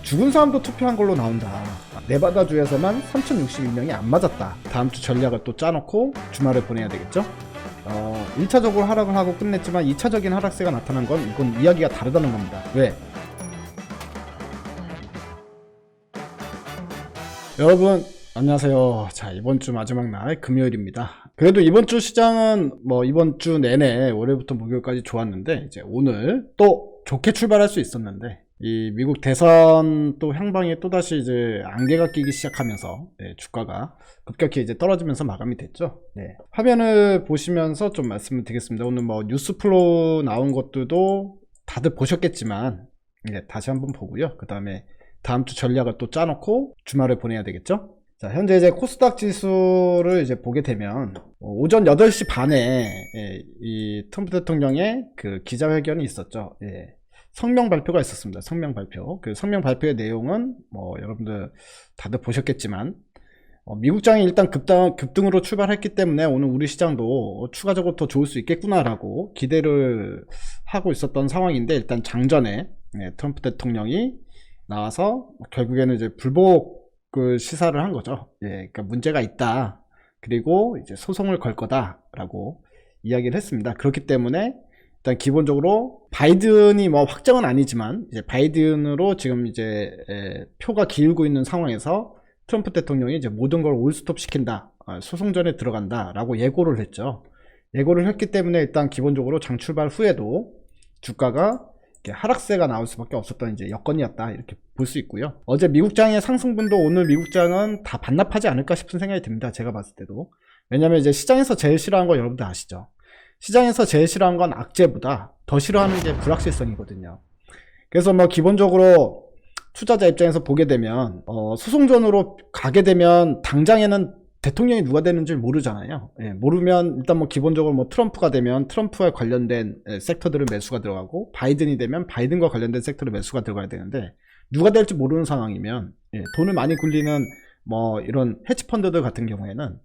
죽은 사람도 투표한 걸로 나온다. 네바다주에서만 3062명이 안 맞았다. 다음 주 전략을 또 짜놓고 주말을 보내야 되겠죠? 1차적으로 하락을 하고 끝냈지만 2차적인 하락세가 나타난 건 이건 이야기가 다르다는 겁니다. 왜? 여러분 안녕하세요. 자, 이번 주 마지막 날 금요일입니다. 그래도 이번 주 시장은 이번 주 내내 월요일부터 목요일까지 좋았는데 이제 오늘 또 좋게 출발할 수 있었는데 이 미국 대선 또 향방에 또다시 이제 안개가 끼기 시작하면서 주가가 급격히 이제 떨어지면서 마감이 됐죠. 화면을 보시면서 좀 말씀을 드리겠습니다. 오늘 뉴스 플로우 나온 것들도 다들 보셨겠지만 다시 한번 보고요. 그 다음에 다음 주 전략을 또 짜놓고 주말을 보내야 되겠죠. 자, 현재 이제 코스닥 지수를 이제 보게 되면 오전 8시 반에 이 트럼프 대통령의 그 기자회견이 있었죠. 성명 발표가 있었습니다. 성명 발표. 그 성명 발표의 내용은 여러분들 다들 보셨겠지만 미국장이 일단 급등으로 출발했기 때문에 오늘 우리 시장도 추가적으로 더 좋을 수 있겠구나라고 기대를 하고 있었던 상황인데 일단 장전에 트럼프 대통령이 나와서 결국에는 이제 불복 시사를 한 거죠. 그러니까 문제가 있다. 그리고 이제 소송을 걸 거다라고 이야기를 했습니다. 그렇기 때문에 일단 기본적으로 바이든이 확정은 아니지만 이제 바이든으로 지금 이제 표가 기울고 있는 상황에서 트럼프 대통령이 이제 모든 걸 올스톱 시킨다. 소송전에 들어간다라고 예고를 했죠. 예고를 했기 때문에 일단 기본적으로 장 출발 후에도 주가가 하락세가 나올 수밖에 없었던 이제 여건이었다 이렇게 볼 수 있고요. 어제 미국장의 상승분도 오늘 미국장은 다 반납하지 않을까 싶은 생각이 듭니다. 제가 봤을 때도. 왜냐면 이제 시장에서 제일 싫어하는 거 여러분들 아시죠? 시장에서 제일 싫어하는 건 악재보다 더 싫어하는 게 불확실성이거든요. 그래서 기본적으로 투자자 입장에서 보게 되면 소송전으로 가게 되면 당장에는 대통령이 누가 되는지 모르잖아요. 모르면 일단 기본적으로 트럼프가 되면 트럼프와 관련된 섹터들을 매수가 들어가고 바이든이 되면 바이든과 관련된 섹터를 매수가 들어가야 되는데 누가 될지 모르는 상황이면 돈을 많이 굴리는 이런 헤지펀드들 같은 경우에는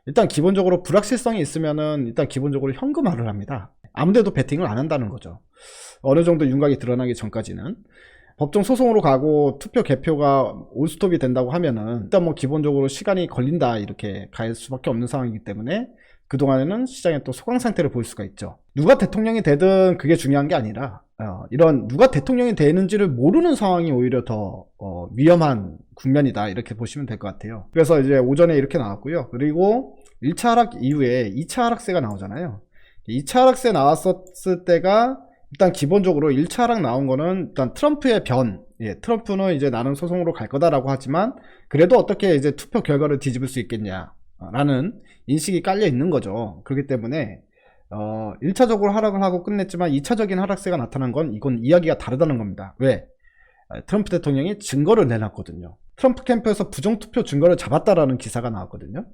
일단 기본적으로 불확실성이 있으면은 일단 기본적으로 현금화를 합니다. 아무데도 베팅을 안 한다는 거죠. 어느 정도 윤곽이 드러나기 전까지는. 법정 소송으로 가고 투표 개표가 올스톱이 된다고 하면은 일단 기본적으로 시간이 걸린다 이렇게 갈 수밖에 없는 상황이기 때문에 그동안에는 시장에 또 소강 상태를 볼 수가 있죠. 누가 대통령이 되든 그게 중요한 게 아니라 이런 누가 대통령이 되는지를 모르는 상황이 오히려 더 위험한 국면이다 이렇게 보시면 될 것 같아요. 그래서 이제 오전에 이렇게 나왔고요. 그리고 1차 하락 이후에 2차 하락세가 나오잖아요. 2차 하락세 나왔었을 때가 일단 기본적으로 1차 하락 나온 거는 일단 트럼프의 트럼프는 이제 나는 소송으로 갈 거다라고 하지만 그래도 어떻게 이제 투표 결과를 뒤집을 수 있겠냐라는 인식이 깔려 있는 거죠. 그렇기 때문에 1차적으로 하락을 하고 끝냈지만 2차적인 하락세가 나타난 건 이건 이야기가 다르다는 겁니다. 왜? 트럼프 대통령이 증거를 내놨거든요. 트럼프 캠프에서 부정투표 증거를 잡았다라는 기사가 나왔거든요.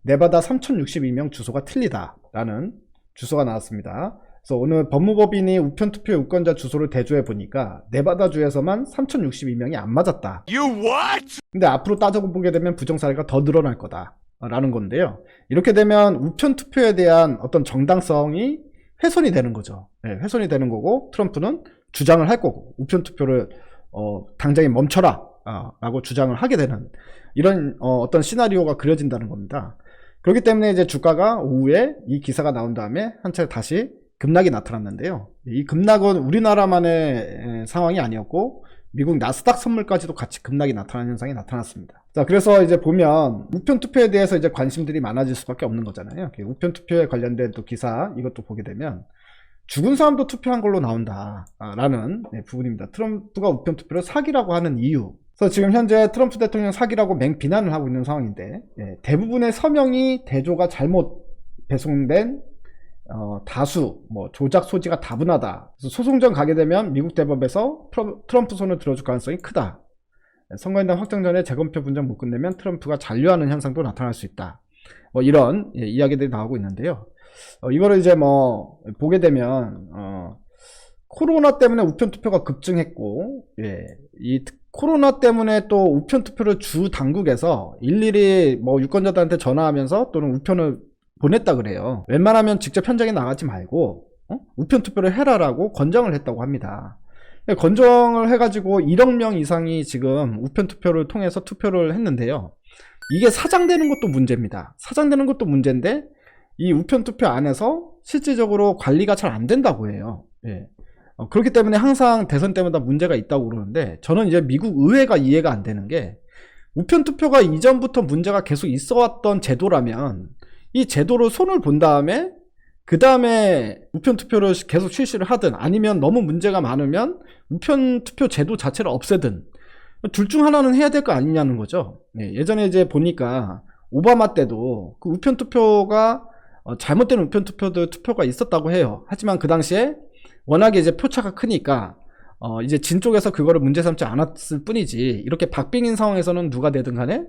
네바다 3062명 주소가 틀리다라는 주소가 나왔습니다. 그래서 오늘 법무법인이 우편투표 유권자 주소를 대조해 보니까 네바다주에서만 3062명이 안 맞았다. 근데 앞으로 따져보게 되면 부정사례가 더 늘어날 거다 라는 건데요. 이렇게 되면 우편투표에 대한 어떤 정당성이 훼손이 되는 거죠. 훼손이 되는 거고 트럼프는 주장을 할 거고 우편투표를 당장에 멈춰라 라고 주장을 하게 되는 이런 어떤 시나리오가 그려진다는 겁니다. 그렇기 때문에 이제 주가가 오후에 이 기사가 나온 다음에 한 차례 다시 급락이 나타났는데요. 이 급락은 우리나라만의 상황이 아니었고 미국 나스닥 선물까지도 같이 급락이 나타나는 현상이 나타났습니다. 자, 그래서 이제 보면 우편 투표에 대해서 이제 관심들이 많아질 수밖에 없는 거잖아요. 우편 투표에 관련된 또 기사 이것도 보게 되면 죽은 사람도 투표한 걸로 나온다라는 부분입니다. 트럼프가 우편 투표를 사기라고 하는 이유. 그래서 지금 현재 트럼프 대통령 사기라고 맹비난을 하고 있는 상황인데 대부분의 서명이 대조가 잘못 배송된 다수 조작 소지가 다분하다. 그래서 소송전 가게 되면 미국 대법에서 트럼프 손을 들어줄 가능성이 크다. 선거인단 확정 전에 재검표 분쟁 못 끝내면 트럼프가 잔류하는 현상도 나타날 수 있다. 이런 이야기들이 나오고 있는데요. 이거를 이제 보게 되면 코로나 때문에 우편 투표가 급증했고 이 코로나 때문에 또 우편 투표를 주 당국에서 일일이 유권자들한테 전화하면서 또는 우편을 보냈다 그래요. 웬만하면 직접 현장에 나가지 말고 우편 투표를 해라라고 권장을 했다고 합니다. 건정을 해가지고 1억 명 이상이 지금 우편 투표를 통해서 투표를 했는데요. 이게 사장되는 것도 문제입니다. 사장되는 것도 문제인데 이 우편 투표 안에서 실질적으로 관리가 잘 안 된다고 해요. 예. 그렇기 때문에 항상 대선 때마다 문제가 있다고 그러는데, 저는 이제 미국 의회가 이해가 안 되는 게, 우편 투표가 이전부터 문제가 계속 있어 왔던 제도라면 이 제도로 손을 본 다음에 그 다음에 우편 투표를 계속 실시를 하든, 아니면 너무 문제가 많으면 우편 투표 제도 자체를 없애든, 둘 중 하나는 해야 될 거 아니냐는 거죠. 예전에 이제 보니까 오바마 때도 그 우편 투표가 잘못된 우편 투표가 있었다고 해요. 하지만 그 당시에 워낙에 이제 표차가 크니까 이제 진 쪽에서 그거를 문제 삼지 않았을 뿐이지, 이렇게 박빙인 상황에서는 누가 되든 간에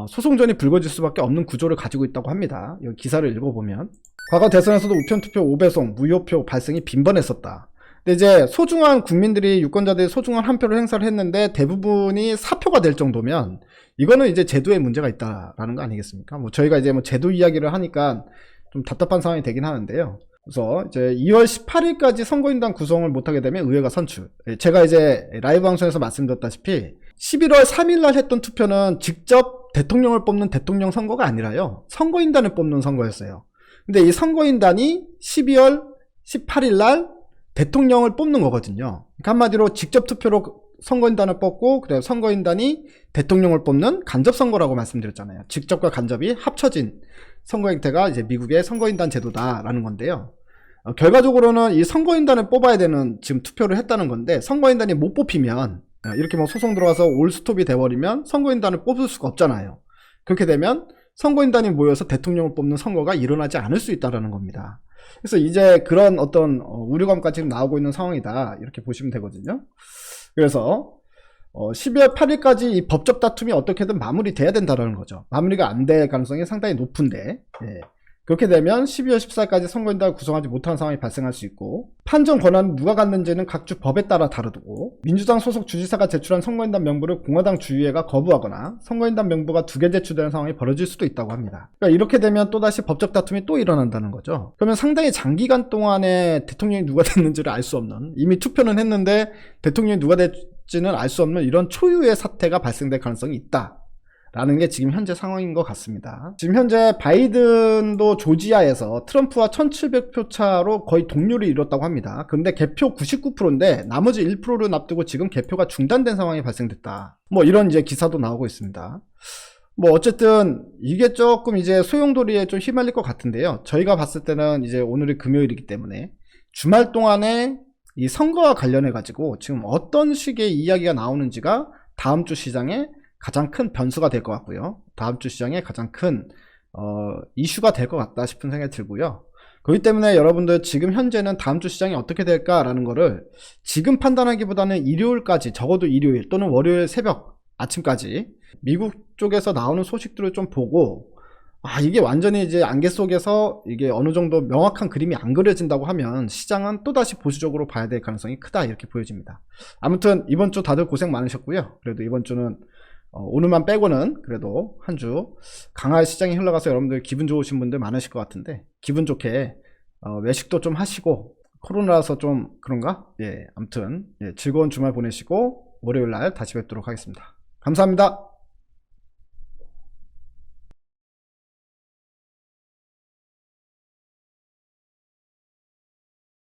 소송전이 불거질 수밖에 없는 구조를 가지고 있다고 합니다. 이 기사를 읽어보면, 과거 대선에서도 우편투표 5배송, 무효표 발생이 빈번했었다. 근데 이제 소중한 국민들이, 유권자들이 소중한 한 표를 행사를 했는데 대부분이 사표가 될 정도면 이거는 이제 제도에 문제가 있다라는 거 아니겠습니까? 뭐 저희가 이제 뭐 제도 이야기를 하니까 좀 답답한 상황이 되긴 하는데요. 그래서 이제 2월 18일까지 선거인단 구성을 못하게 되면 의회가 선출. 제가 이제 라이브 방송에서 말씀드렸다시피 11월 3일날 했던 투표는 직접 대통령을 뽑는 대통령 선거가 아니라요, 선거인단을 뽑는 선거였어요. 근데 이 선거인단이 12월 18일날 대통령을 뽑는 거거든요. 그러니까 한마디로 직접 투표로 선거인단을 뽑고, 그다음에 선거인단이 대통령을 뽑는 간접선거라고 말씀드렸잖아요. 직접과 간접이 합쳐진 선거 형태가 이제 미국의 선거인단 제도다라는 건데요. 결과적으로는 이 선거인단을 뽑아야 되는 지금 투표를 했다는 건데, 선거인단이 못 뽑히면, 이렇게 뭐 소송 들어와서 올스톱이 돼버리면 선거인단을 뽑을 수가 없잖아요. 그렇게 되면 선거인단이 모여서 대통령을 뽑는 선거가 일어나지 않을 수 있다는 겁니다. 그래서 이제 그런 어떤 우려감까지 지금 나오고 있는 상황이다, 이렇게 보시면 되거든요. 그래서 12월 8일까지 이 법적 다툼이 어떻게든 마무리돼야 된다는 거죠. 마무리가 안 될 가능성이 상당히 높은데, 그렇게 되면 12월 14일까지 선거인단을 구성하지 못한 상황이 발생할 수 있고, 판정 권한은 누가 갖는지는 각 주 법에 따라 다르고, 민주당 소속 주지사가 제출한 선거인단 명부를 공화당 주의회가 거부하거나 선거인단 명부가 2개 제출되는 상황이 벌어질 수도 있다고 합니다. 그러니까 이렇게 되면 또다시 법적 다툼이 또 일어난다는 거죠. 그러면 상당히 장기간 동안에 대통령이 누가 됐는지를 알 수 없는, 이미 투표는 했는데 대통령이 누가 될지는 알 수 없는 이런 초유의 사태가 발생될 가능성이 있다 라는 게 지금 현재 상황인 것 같습니다. 지금 현재 바이든도 조지아에서 트럼프와 1700표 차로 거의 동률을 이뤘다고 합니다. 그런데 개표 99%인데 나머지 1%를 납두고 지금 개표가 중단된 상황이 발생됐다, 뭐 이런 이제 기사도 나오고 있습니다. 뭐 어쨌든 이게 조금 이제 소용돌이에 좀 휘말릴 것 같은데요. 저희가 봤을 때는 이제 오늘이 금요일이기 때문에 주말 동안에 이 선거와 관련해 가지고 지금 어떤 식의 이야기가 나오는지가 다음 주 시장에 가장 큰 변수가 될 것 같고요. 다음 주 시장에 가장 큰 이슈가 될 것 같다 싶은 생각이 들고요. 그렇기 때문에 여러분들 지금 현재는 다음 주 시장이 어떻게 될까라는 거를 지금 판단하기보다는 일요일까지, 적어도 일요일 또는 월요일 새벽 아침까지 미국 쪽에서 나오는 소식들을 좀 보고, 이게 완전히 이제 안개 속에서 이게 어느 정도 명확한 그림이 안 그려진다고 하면 시장은 또다시 보수적으로 봐야 될 가능성이 크다, 이렇게 보여집니다. 아무튼 이번 주 다들 고생 많으셨고요. 그래도 이번 주는 오늘만 빼고는 그래도 한 주 강할 시장이 흘러가서 여러분들 기분 좋으신 분들 많으실 것 같은데, 기분 좋게 외식도 좀 하시고, 코로나라서 좀 그런가? 아무튼 즐거운 주말 보내시고 월요일날 다시 뵙도록 하겠습니다. 감사합니다.